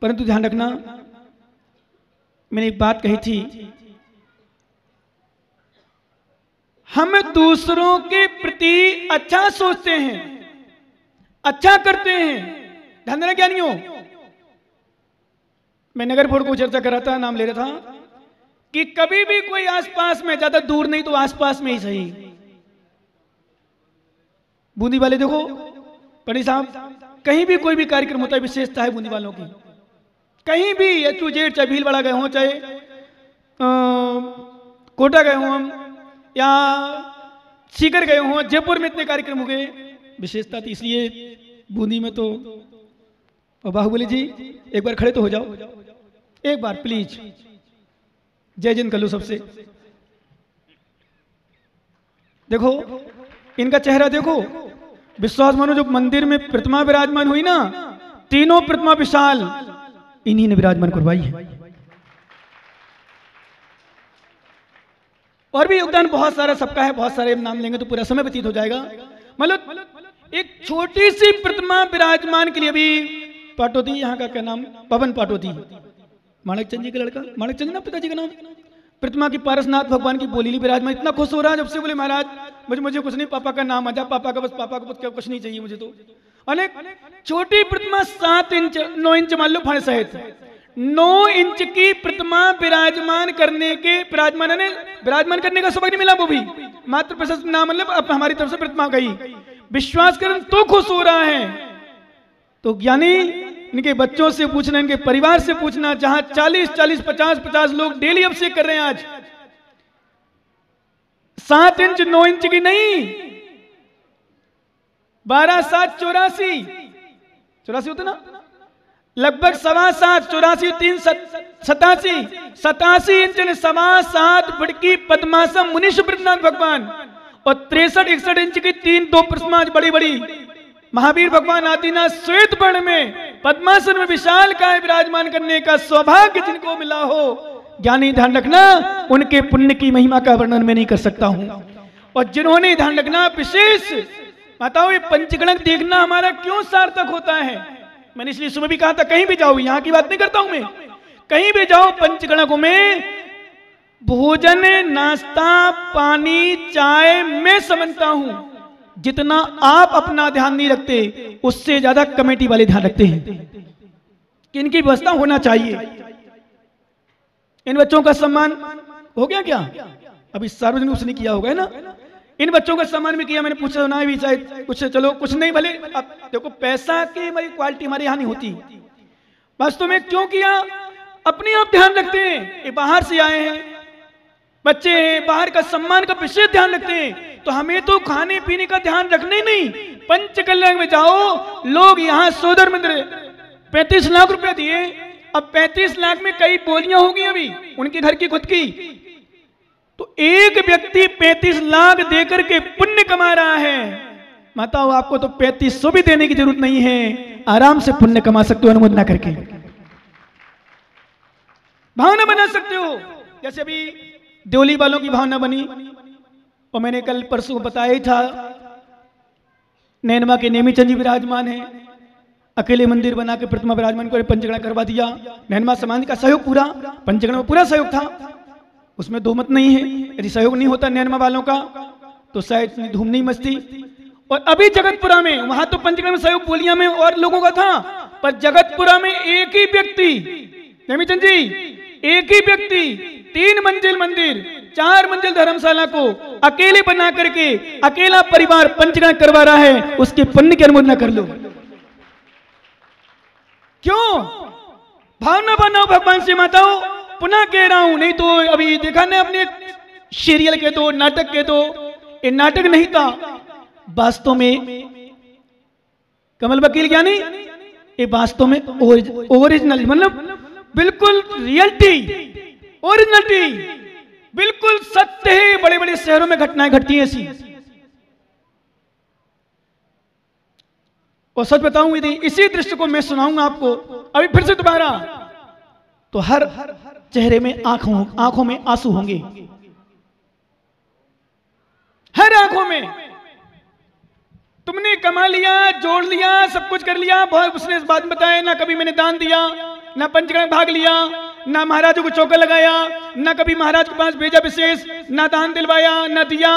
परंतु ध्यान रखना, मैंने एक बात कही थी, हम दूसरों के प्रति अच्छा सोचते हैं, अच्छा करते हैं। ध्यान देना क्या नहीं हो। मैं नगर बोर्ड को चर्चा कर रहा था, नाम ले रहा था कि कभी भी कोई आसपास में, ज्यादा दूर नहीं तो आसपास में ही सही, बूंदी वाले देखो पंडित साहब, कहीं भी कोई भी कार्यक्रम होता है, विशेषता है बूंदी वालों की, कहीं भी टू जेड, चाहे भीलवाड़ा गए हों, चाहे कोटा गए हों, या सीकर गए हों, जयपुर में इतने कार्यक्रम हो गए, विशेषता थी। इसलिए बूंदी में तो, और बाहुबली जी एक बार खड़े तो हो जाओ, एक बार प्लीज, जय जिन कर लो सबसे। देखो इनका चेहरा देखो, विश्वास मानो जो मंदिर में प्रतिमा विराजमान हुई ना, तीनों प्रतिमा विशाल इन्हीं ने विराजमान करवाई है। और भी योगदान बहुत सारा सबका है, बहुत सारे नाम लेंगे तो पूरा समय व्यतीत हो जाएगा। मतलब एक छोटी सी प्रतिमा विराजमान के लिए अभी पाटोदी, यहाँ का क्या नाम, पवन पाटोदी, माणकचंद जी का लड़का, माणकचंद जी ना पिताजी का नाम, प्रतिमा की पारसनाथ भगवान की बोली विराजमान, इतना खुश हो रहा है जब से, बोले महाराज मुझे कुछ नहीं, पापा का नाम आ जा, पापा का बस क्या कुछ नहीं चाहिए मुझे तो। अनेक छोटी प्रतिमा 7 इंच 9 इंच मान लो फण सहित 9 इंच की प्रतिमा विराजमान करने का सबक नहीं मिला, वो भी मात्र प्रशस्त नाम, मतलब अब हमारी तरफ से प्रतिमा गई, विश्वास करें तो खुश हो रहा है। तो यानी इनके बच्चों से पूछना, इनके परिवार से पूछना, जहां 40 50 लोग डेली अभिषेक कर रहे हैं, आज 7 इंच 9 इंच की नहीं, 12 7 84 होते ना, लगभग 7.25 84 3 87 इंच ने 7.25 फुट की पद्मासन मुनीश प्रतनाथ भगवान, और 63 61 इंच की 2 प्रतिमा बड़ी बड़ी महावीर भगवान आदिनाथ श्वेत वर्ण में पद्मासन में विशाल काय विराजमान करने का सौभाग्य जिनको मिला हो, ज्ञानी ध्यान रखना, उनके पुण्य की महिमा का वर्णन मैं नहीं कर सकता हूं। और जिन्होंने, ध्यान रखना, विशेष बताओ, ये पंचगणक देखना हमारा क्यों सार्थक होता है। मैंने इसलिए सुबह भी कहा था, कहीं भी जाओ, यहां की बात नहीं करता हूं मैं, कहीं भी जाओ पंचगणकों में भोजन नाश्ता पानी चाय मैं समझता हूं, जितना आप अपना ध्यान नहीं रखते उससे ज्यादा कमेटी वाले ध्यान रखते हैं कि इनकी व्यवस्था होना चाहिए। इन बच्चों का सम्मान हो गया क्या? अभी सार्वजनिक उसने किया होगा ना, इन बच्चों का सम्मान भी किया, मैंने पूछा ना भी शायद कुछ, चलो कुछ नहीं, भले अब देखो पैसा की हमारी क्वालिटी हमारे यहाँ नहीं होती, वास्तव में क्यों किया, अपने आप ध्यान रखते हैं, ये बाहर से आए हैं बच्चे हैं, बाहर का सम्मान का विशेष ध्यान रखते हैं, तो हमें तो खाने पीने का ध्यान रखना ही नहीं। पंचकल्याण में जाओ, लोग यहाँ सोदर मंदिर 35 लाख रुपए दिए, अब 35 लाख में कई बोलियां होगी अभी उनके घर की खुद की, तो एक व्यक्ति 35 लाख देकर के पुण्य कमा रहा है। माताओं, आपको तो 3500 भी देने की जरूरत नहीं है, आराम से पुण्य कमा सकते हो अनुमोदना करके, भावना बना सकते हो। जैसे अभी देवली वालों की भावना बनी, और मैंने कल परसों बताया ही था, नैनवा के नेमीचंद जी विराजमान है, अकेले मंदिर बना के प्रतिमा विराजमान कर पंचगणा करवा दिया, नैनवा समाज का सहयोग पूरा, पंचगणा में पूरा सहयोग था, उसमें दो मत नहीं है। यदि सहयोग नहीं होता नैनवा वालों का तो शायद इतनी धूम नहीं मचती। और अभी जगतपुरा में, वहां तो पंचगणा में सहयोग बोलिया में और लोगों का था, पर जगतपुरा में एक ही व्यक्ति, नेमीचंद जी, एक ही व्यक्ति 3 मंजिल मंदिर 4 मंजिल धर्मशाला को अकेले बना करके अकेला परिवार पंचगणा करवा रहा है, उसके पुण्य की अनुमोदना कर लो। क्यों? भावना बनाओ भगवान से। माताओं, पुनः कह रहा हूं, नहीं तो अभी देखा ना अपने सीरियल के दो, नाटक के दो, ये नाटक नहीं था, वास्तव में कमल वकील ज्ञानी, ये वास्तव में ओरिजिनल, मतलब बिल्कुल रियलिटी, ओरिजिनलिटी, बिल्कुल सत्य है। बड़े बड़े शहरों में घटनाएं घटती हैं ऐसी। और सच बताऊं, यदि इसी दृश्य को मैं सुनाऊंगा आपको अभी फिर से दोबारा, तो हर चेहरे में आंखों में आंसू होंगे, हर आंखों में। तुमने कमा लिया, जोड़ लिया, सब कुछ कर लिया, बहुत उसने इस बात में बताया ना, कभी मैंने दान दिया, ना पंचकर्म में भाग लिया, ना महाराजों को चौका लगाया, ना कभी महाराज के पास भेजा विशेष, ना दान दिलवाया, ना दिया।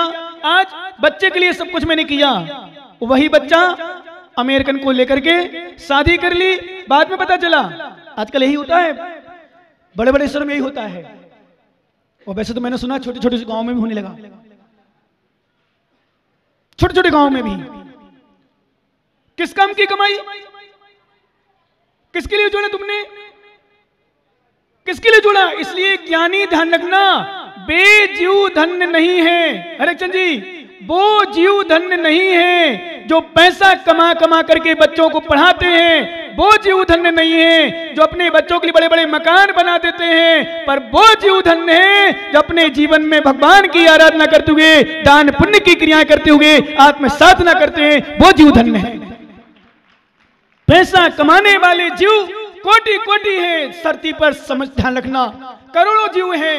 आज बच्चे के लिए सब कुछ मैंने किया। वही बच्चा अमेरिकन को लेकर के शादी कर ली, बाद में पता चला। आजकल यही होता है, बड़े बड़े शहरों में यही होता है। और वैसे तो मैंने सुना छोटे छोटे गांव में भी होने लगा, छोटे छोटे गांव में भी। किस काम की कमाई, किसके लिए जोड़ा तुमने, किसके लिए जोड़ा? इसलिए ज्ञानी ध्यान रखना, बेजीव धन्य नहीं है। हरिचंद जी, वो जीव धन्य नहीं है जो पैसा कमा कमा करके बच्चों को पढ़ाते हैं। वो जीव धन्य नहीं है जो अपने बच्चों के लिए बड़े बड़े मकान बना देते हैं। पर वो जीव धन्य है जो अपने जीवन में भगवान की आराधना करते हुए, दान पुण्य की क्रियाएं करते हुए आत्म साधना करते हैं। वो जीव धन्य है। पैसा कमाने वाले जीव कोटि कोटि हैं धरती पर, समझ ध्यान रखना। करोड़ों जीव हैं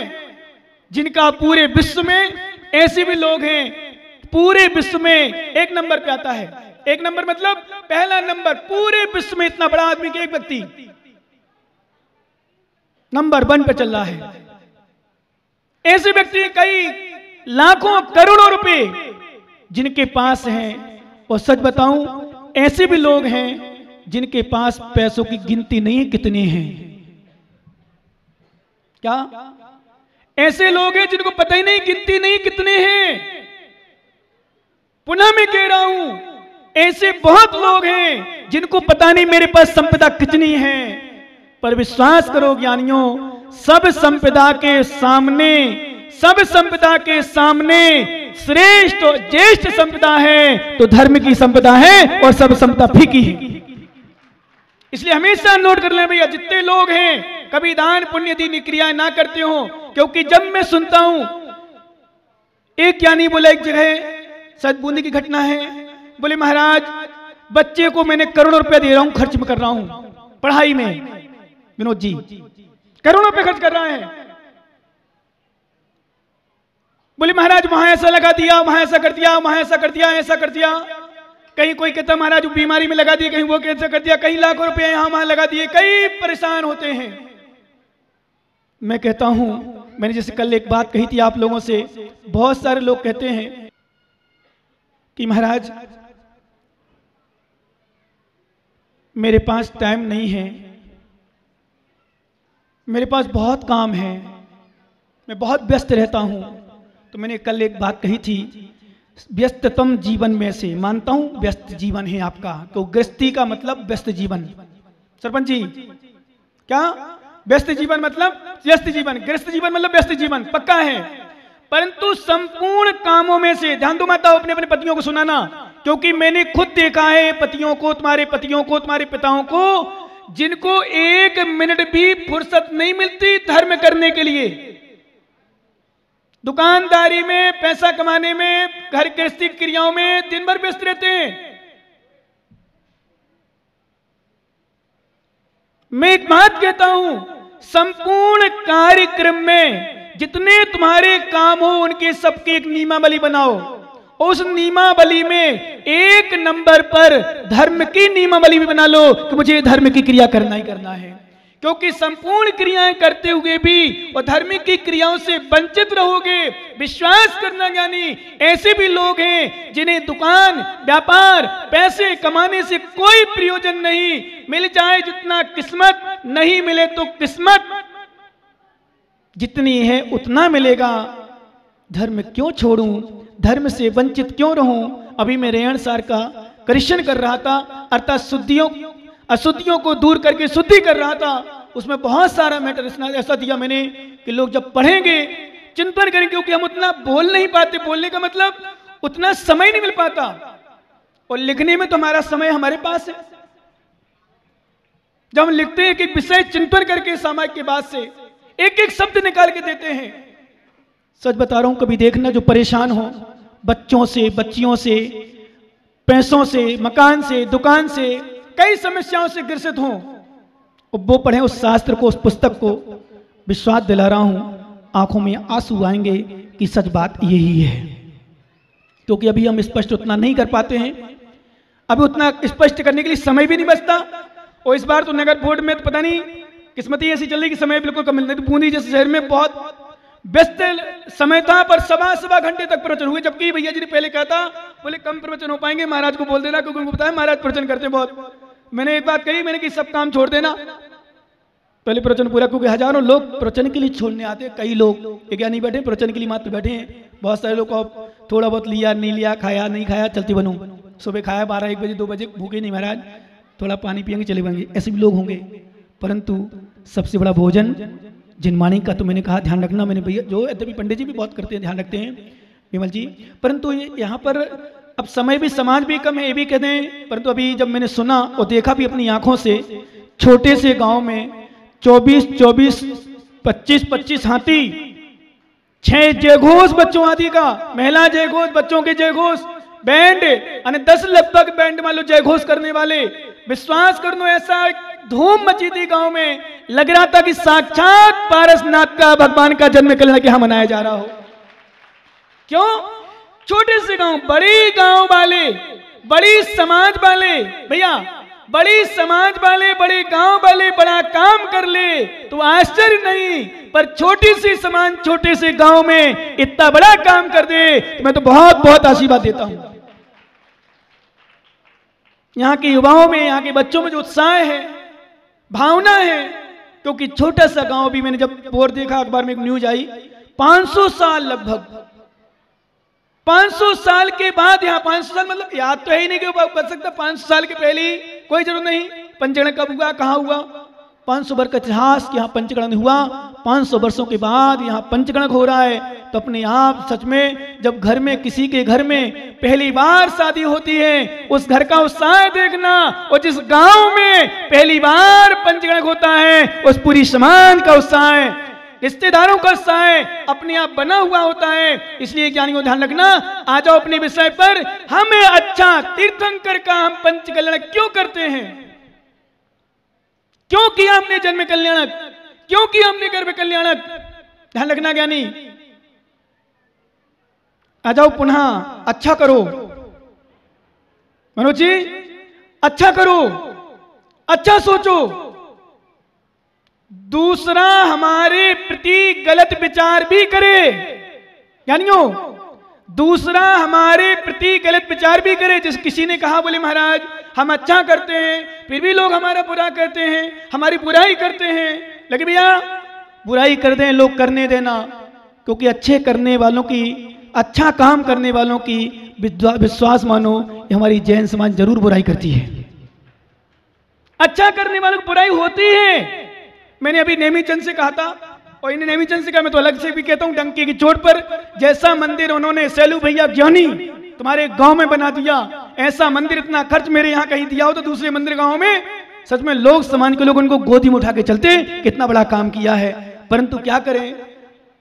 जिनका पूरे विश्व में, ऐसे भी लोग हैं पूरे विश्व में एक नंबर पे आता है। एक नंबर मतलब पहला नंबर पूरे विश्व में, इतना बड़ा आदमी के एक व्यक्ति नंबर 1 पे चल रहा है। ऐसे व्यक्ति कई लाखों करोड़ों रुपए जिनके पास हैं। और सच बताऊं, ऐसे भी लोग हैं जिनके पास पैसों की गिनती नहीं है कितने हैं। क्या ऐसे लोग हैं जिनको पता ही नहीं, गिनती नहीं कितने हैं। पुनः मैं कह रहा हूं, ऐसे बहुत लोग हैं जिनको पता नहीं मेरे पास संपदा कितनी है। पर विश्वास करो ज्ञानियों, सब संपदा के सामने, सब संपदा के सामने श्रेष्ठ और ज्येष्ठ संपदा है तो धर्म की संपदा है, और सब संपदा फीकी है। इसलिए हमेशा नोट कर लें भैया, जितने लोग हैं कभी दान पुण्य दी क्रियाएं ना करते हो। क्योंकि जब मैं सुनता हूं, एक ज्ञानी बोला एक जगह, सच बूंदी की घटना है, बोले महाराज बच्चे को मैंने करोड़ों रुपया दे रहा हूं, खर्च में कर रहा हूं पढ़ाई में। विनोद जी करोड़ों रुपए खर्च कर रहा है। बोले महाराज वहां ऐसा लगा दिया, वहां ऐसा कर दिया, वहां ऐसा कर दिया, ऐसा कर दिया। कहीं कोई कहता महाराज बीमारी में लगा दिए, कहीं वो कैसे कर दिया, कहीं लाखों रुपए यहां वहां लगा दिए, कई परेशान होते हैं। मैं कहता हूं, मैंने जैसे कल एक बात कही थी आप लोगों से, बहुत सारे लोग कहते हैं कि महाराज मेरे पास टाइम नहीं है, मेरे पास बहुत काम है, मैं बहुत व्यस्त रहता हूं। तो मैंने कल एक बात कही थी, व्यस्ततम जीवन में से, मानता हूं व्यस्त जीवन है आपका, तो गृहस्थी का मतलब व्यस्त जीवन। सरपंच जी क्या व्यस्त जीवन मतलब व्यस्त जीवन, गृहस्थ जीवन मतलब व्यस्त जीवन, पक्का है। परंतु संपूर्ण कामों में से, ध्यान दो माताओं, अपने अपने पतियों को सुनाना, क्योंकि मैंने खुद देखा है पतियों को, तुम्हारे पतियों को, तुम्हारे पिताओं को, जिनको 1 मिनट भी फुर्सत नहीं मिलती धर्म करने के लिए। दुकानदारी में, पैसा कमाने में, घर गृहस्थी क्रियाओं में दिन भर व्यस्त रहते हैं। मैं एक बात कहता हूं, संपूर्ण कार्यक्रम में जितने तुम्हारे काम हो उनके सबके एक नियमावली बनाओ। उस नियमावली में 1 नंबर पर धर्म की नियमावली भी बना लो कि मुझे धर्म की क्रिया करना ही करना है। क्योंकि संपूर्ण क्रियाएं करते हुए भी और धर्म की क्रियाओं से वंचित रहोगे। विश्वास करना ज्ञानी, ऐसे भी लोग हैं जिन्हें दुकान, व्यापार, पैसे कमाने से कोई प्रयोजन नहीं। मिल जाए जितना किस्मत, नहीं मिले तो किस्मत जितनी है उतना मिलेगा। धर्म क्यों छोड़ूं, धर्म से वंचित क्यों रहूं। अभी मैं रेहन सार का करिश्चन कर रहा था, अर्थात शुद्धियों अशुद्धियों को दूर करके शुद्धि कर रहा था। उसमें बहुत सारा मैटर ऐसा दिया मैंने कि लोग जब पढ़ेंगे, चिंतन करेंगे, क्योंकि हम उतना बोल नहीं पाते। बोलने का मतलब उतना समय नहीं मिल पाता, और लिखने में तो हमारा समय हमारे पास है। जब हम लिखते हैं कि विषय चिंतन करके सामाजिक के बाद से एक एक शब्द निकाल के देते हैं। सच बता रहा हूं, कभी देखना जो परेशान हो, बच्चों से, बच्चियों से, पैसों से, मकान से, दुकान से, कई समस्याओं से ग्रसित हों, वो पढ़ें उस शास्त्र को, उस पुस्तक को। विश्वास दिला रहा हूं, आंखों में आंसू आएंगे कि सच बात यही है। क्योंकि अभी हम स्पष्ट उतना नहीं कर पाते हैं, अभी उतना स्पष्ट करने के लिए समय भी नहीं बचता। और इस बार तो नगर बोर्ड में तो पता नहीं किस्मत ही ऐसी चल रही कि समय बिल्कुल कम मिलता है। बूंदी जैसे शहर में बहुत व्यस्त समय था, पर सवा घंटे तक प्रवचन हुए, जबकि भैया जी ने पहले कहा था, बोले कम प्रवचन हो पाएंगे, महाराज को बोल देना, क्योंकि उनको पता है महाराज प्रवचन करते बहुत। मैंने एक बात कही, मैंने कि सब काम छोड़ देना, पहले प्रवचन पूरा, क्योंकि हजारों लोग प्रवचन के लिए छोड़ने आते हैं। कई लोग क्या नहीं बैठे, प्रवचन के लिए मात्र बैठे हैं। बहुत सारे लोग को थोड़ा बहुत लिया नहीं लिया, खाया नहीं खाया, चलती बनूं, सुबह खाया 12-1 बजे 2 बजे, भूखे नहीं महाराज, थोड़ा पानी पियेंगे चले बनेंगे, ऐसे भी लोग होंगे। परंतु सबसे बड़ा भोजन जिनवाणी का तो मैंने कहा ध्यान रखना, मैंने भैया जो यद्यपि पंडित जी भी बहुत करते हैं, ध्यान रखते हैं विमल जी, परंतु यहाँ पर अब समय भी समाज भी कम है, ये भी कहते हैं। परंतु अभी जब मैंने सुना और देखा भी अपनी आंखों से, छोटे से गांव में 24-24, 25-25 हाथी, 6 जयघोष बच्चों आदि का, महिला जयघोष, बच्चों के जयघोष, बैंड, 10 लगभग बैंड मान लो जयघोष करने वाले। विश्वास कर लो, ऐसा धूम मची थी गांव में, लग रहा था कि साक्षात पारसनाथ का, भगवान का जन्म कल्याण के यहाँ मनाया जा रहा हो। क्यों? छोटे से गांव वाले, बड़ी समाज वाले, भैया बड़ी समाज वाले, बड़े गांव वाले बड़ा काम कर ले तो आश्चर्य नहीं, पर छोटी सी समाज, छोटे से गांव में इतना बड़ा काम कर दे तो मैं तो बहुत बहुत आशीर्वाद देता हूं। यहाँ के युवाओं में, यहाँ के बच्चों में जो उत्साह है, भावना है, क्योंकि छोटा सा गांव भी, मैंने जब बोर्ड देखा अखबार में एक न्यूज आई, 500 साल लगभग 500 साल के बाद यहाँ, 500 साल मतलब याद तो है ही नहीं कि बच सकता, 500 साल के पहले कोई जरूरत नहीं, पंचगण कब हुआ, कहाँ हुआ, 500 वर्ष का इतिहास यहाँ पंचगण हुआ, 500 वर्षों के बाद यहाँ पंचगण हो रहा है। तो अपने आप सच में जब घर में, किसी के घर में पहली बार शादी होती है, उस घर का उत्साह देखना, और जिस गांव में पहली बार पंचगण होता है उस पूरी समाज का उत्साह है, रिश्तेदारों का उत्साह अपने आप बना हुआ होता है। इसलिए ज्ञानियों ध्यान रखना, आ जाओ अपने विषय पर। हमें अच्छा तीर्थंकर का हम पंच कल्याण क्यों करते हैं? क्यों किया हमने जन्म कल्याणक? क्यों किया हमने गर्भ कल्याणक? ध्यान रखना ज्ञानी। आ जाओ पुनः, अच्छा करो मनोज जी, अच्छा करो, अच्छा सोचो, दूसरा हमारे प्रति गलत विचार भी करे, ज्ञानियों, दूसरा हमारे प्रति गलत विचार भी करे। जिस किसी ने कहा, बोले महाराज हम अच्छा करते हैं फिर भी लोग हमारा बुरा करते हैं, हमारी बुराई करते हैं। लेकिन भैया बुराई कर दें, लोग करने देना, क्योंकि अच्छे करने वालों की, अच्छा काम करने वालों की विश्वास मानो, हमारी जैन समाज जरूर बुराई करती है। अच्छा करने वालों की बुराई होती है। मैंने अभी नेमीचंद से कहा था, और इन्हें नेमीचंद से कहा, मैं तो अलग से भी कहता हूं डंकी की चोट पर, जैसा मंदिर उन्होंने सैलू भैया ज्ञानी तुम्हारे गांव में बना दिया, ऐसा मंदिर इतना खर्च मेरे यहाँ कहीं दिया हो तो दूसरे मंदिर गांव में, सच में लोग, समाज के लोग उनको गोदी में उठा के चलते, कितना बड़ा काम किया है। परंतु क्या करें,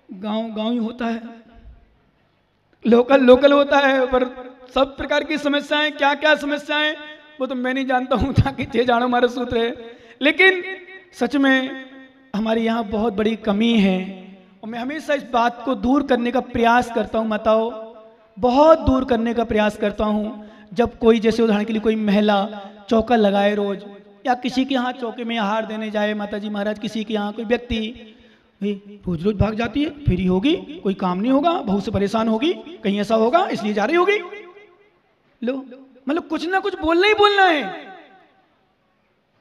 गांव ही होता है, लोकल होता है, पर सब प्रकार की समस्याएं, क्या क्या समस्याएं वो तो मैं नहीं जानता हूं, ताकि जे जानो हमारा सूत्र है। लेकिन सच में हमारे यहाँ बहुत बड़ी कमी है, और मैं हमेशा इस बात को दूर करने का प्रयास करता हूँ माताओं, बहुत दूर करने का प्रयास करता हूँ। जब कोई, जैसे उदाहरण के लिए कोई महिला चौका लगाए रोज, या किसी के यहाँ चौके में आहार देने जाए, माता जी महाराज किसी के यहाँ कोई व्यक्ति रोज रोज भाग जाती है, फ्री होगी, कोई काम नहीं होगा, बहू से परेशान होगी, कहीं ऐसा होगा इसलिए जा रही होगी, लो मतलब कुछ ना कुछ बोलना ही बोलना है।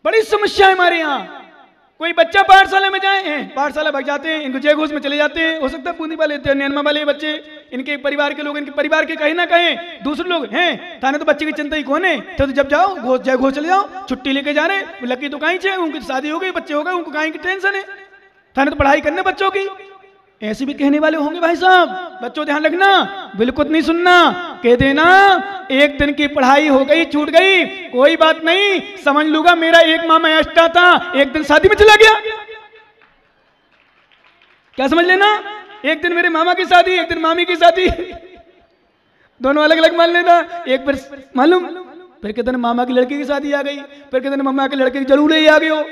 बड़ी समस्या है हमारे यहाँ। कोई बच्चा पाठशाला में जाए, पाठशाला भाग जाते हैं, इनको जय घोष में चले जाते हैं, हो सकता है बूंदी वाले, नैनमा वाले बच्चे, इनके परिवार के लोग, इनके परिवार के कहीं ना कहें दूसरे लोग हैं, थाने तो बच्चे की चिंता ही कौन है, तो जब जाओ जय घोष चले जाओ, छुट्टी लेके जा रहे, लकी तो कहीं चाहिए, उनकी शादी हो गई, बच्चे हो गए, उनको कहीं की टेंशन है, थाने तो पढ़ाई करने बच्चों की। ऐसे भी कहने वाले होंगे भाई साहब, बच्चों ध्यान रखना, बिल्कुल नहीं सुनना, कह देना एक दिन की पढ़ाई हो गई, छूट गई, कोई बात नहीं, समझ लूंगा मेरा एक मामा एक्स्ट्रा था, एक दिन शादी में चला गया, क्या समझ लेना, एक दिन मेरे मामा की शादी, एक दिन मामी की शादी, दोनों अलग अलग मान लेना। एक बार मालूम, फिर कहते मामा की लड़की की शादी आ गई, फिर कहते मामा के लड़के की जरूर ही आ गई हो।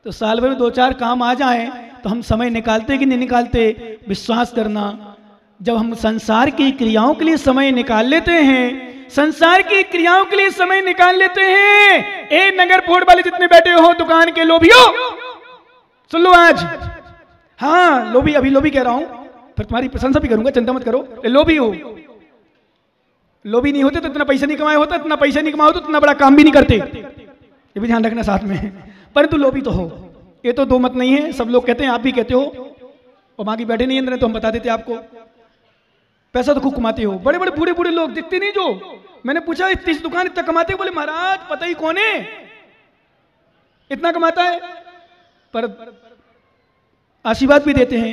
तो साल भर में 2-4 काम आ जाएं तो हम समय निकालते कि नहीं निकालते? विश्वास करना, जब हम संसार की क्रियाओं के लिए समय निकाल लेते हैं, संसार की क्रियाओं के लिए समय निकाल लेते हैं, ए नगर फोड़ वाले जितने बैठे हो, दुकान के लोभियों, सुन लो आज। हाँ लोभी, अभी लोभी कह रहा हूं, फिर तुम्हारी प्रशंसा भी करूंगा, चिंता मत करो। लोभी हो, लोभी नहीं होते तो इतना पैसा नहीं कमाया होता, इतना पैसा नहीं कमाओ तो इतना बड़ा काम भी नहीं करते, ये भी ध्यान रखना साथ में। परंतु लोभी तो हो, ये तो दो मत नहीं है। सब लोग कहते हैं, आप भी कहते हो, और बाकी बैठे नहीं अंदर तो हम बता देते आपको। पैसा तो खूब कमाते हो, बड़े बड़े बूढ़े बूढ़े लोग दिखते नहीं जो, मैंने पूछा इस दुकान इतना कमाते, बोले महाराज पता ही कौन है इतना कमाता है, पर आशीर्वाद भी देते हैं,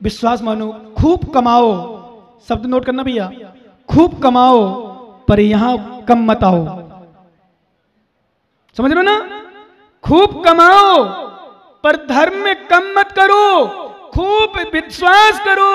विश्वास मानो, खूब कमाओ, शब्द नोट करना भैया, खूब कमाओ पर यहां कम मत आओ। समझ रहे हो ना? खूब कमाओ पर धर्म में कम मत करो, खूब विश्वास करो।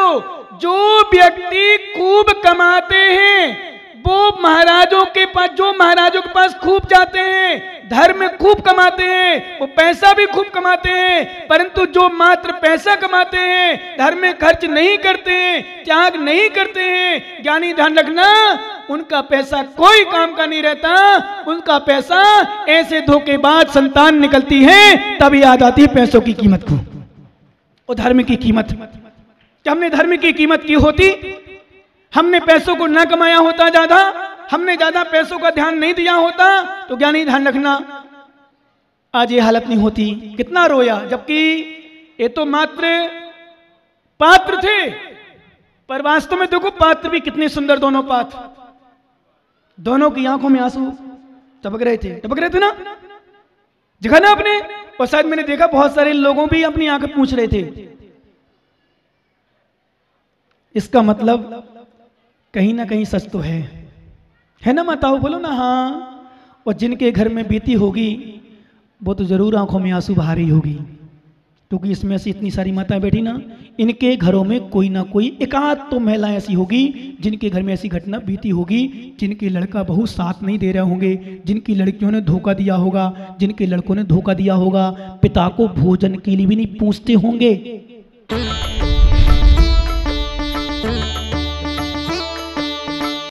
जो व्यक्ति खूब कमाते हैं वो महाराजों के पास, जो महाराजों के पास खूब जाते हैं, धर्म में खूब कमाते हैं, वो पैसा भी खूब कमाते हैं। परंतु जो मात्र पैसा कमाते हैं, धर्म में खर्च नहीं करते हैं, त्याग नहीं करते हैं, ज्ञानी ध्यान रखना, उनका पैसा कोई काम का नहीं रहता। उनका पैसा ऐसे धोखेबाज संतान निकलती है, तब याद आती है पैसों की कीमत को और धर्म की कीमत। जब हमने धर्म की कीमत की होती, हमने पैसों को ना कमाया होता ज्यादा, हमने ज्यादा पैसों का ध्यान नहीं दिया होता, तो ज्ञानी ध्यान रखना आज ये हालत नहीं होती। कितना रोया, जबकि ये तो मात्र पात्र थे, पर वास्तव में देखो पात्र भी कितने सुंदर, दोनों पात्र, दोनों की आंखों में आंसू टपक रहे थे ना, देखा ना आपने। और शायद मैंने देखा बहुत सारे लोगों भी अपनी आंखें पूछ रहे थे। इसका मतलब कहीं ना कहीं सच तो है ना माताओं, बोलो ना हाँ। और जिनके घर में बीती होगी वो तो जरूर आंखों में आंसू बहा रही होगी, क्योंकि इसमें से इतनी सारी माताएं बैठी ना, इनके घरों में कोई ना कोई एकाध तो महिलाएं ऐसी होगी जिनके घर में ऐसी घटना बीती होगी, जिनके लड़का बहू साथ नहीं दे रहे होंगे, जिनकी लड़कियों ने धोखा दिया होगा, जिनके लड़कों ने धोखा दिया होगा, पिता को भोजन के लिए भी नहीं पूछते होंगे।